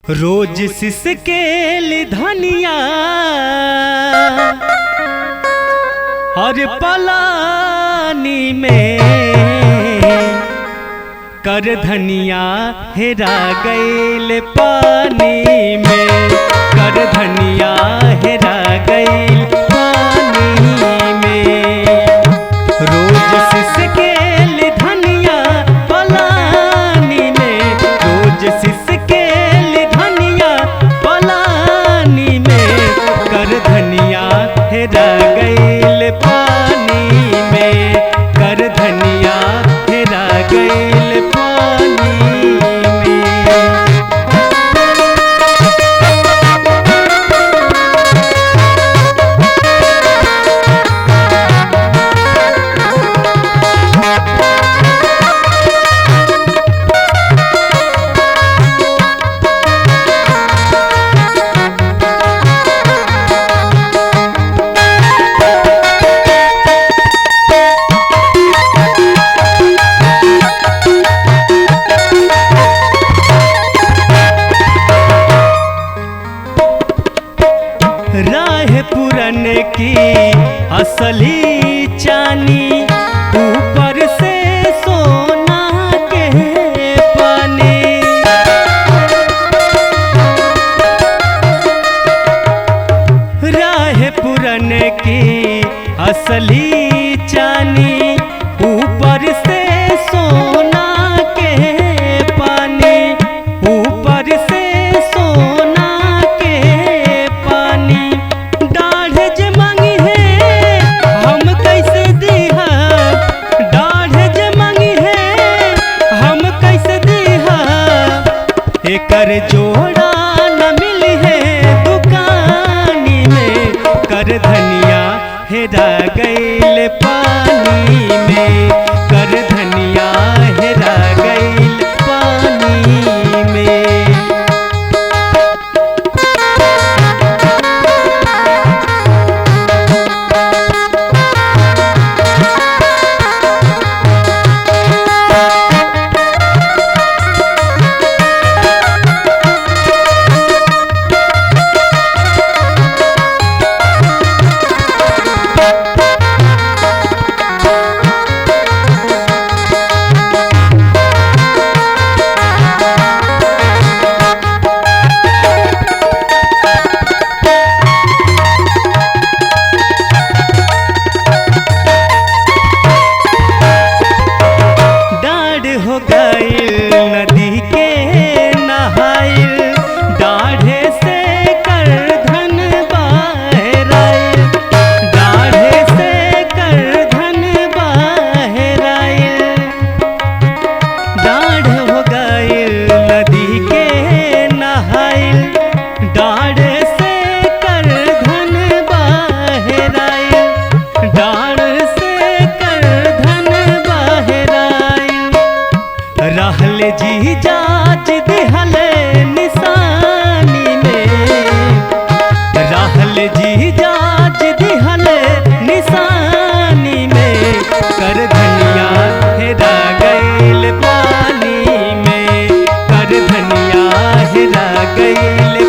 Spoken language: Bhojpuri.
रोज सिसकेल धनिया और पलानी में कर धनिया हेरा गईल पानी में, कर धनिया हेरा गईल पानी में। रोज सिसकेल धनिया पलानी में, रोज सिसकेल धनिया पलानी में, कर धनिया हेरा गईल पानी में, कर धनिया हेरा गईल पानी में। राह पुरन की असली चानी, ऊपर से सोना के पानी। राह पुरन की असली चानी, ऊपर से सोना के पानी, ऊपर से सोना के पानी। दाढ़ जे मांगी है हम कैसे दीहा, दाढ़ जे मांगी है हम कैसे दीहा, एकर जोड़ा न मिली है दुकानी में, कर धनिया हेरा गईल पानी में, कर धनिया हेरा गईल पानी में। हो गईल नदी के नहाइल, दाढ़े से कर धन बाहर आइल, दाढ़े से कर धन बाहर आइल। दाढ़ हो गईल नदी के नहाइल, दाढ़े से कर धन बाहर आइल, दाढ़ से कर धन बाहर आइल। रहल जी जाच दिहले निशानी में, रहल जी जाच दिहले निशानी में, कर धनिया हेरा गईल पानी में, कर धनिया हेरा गईल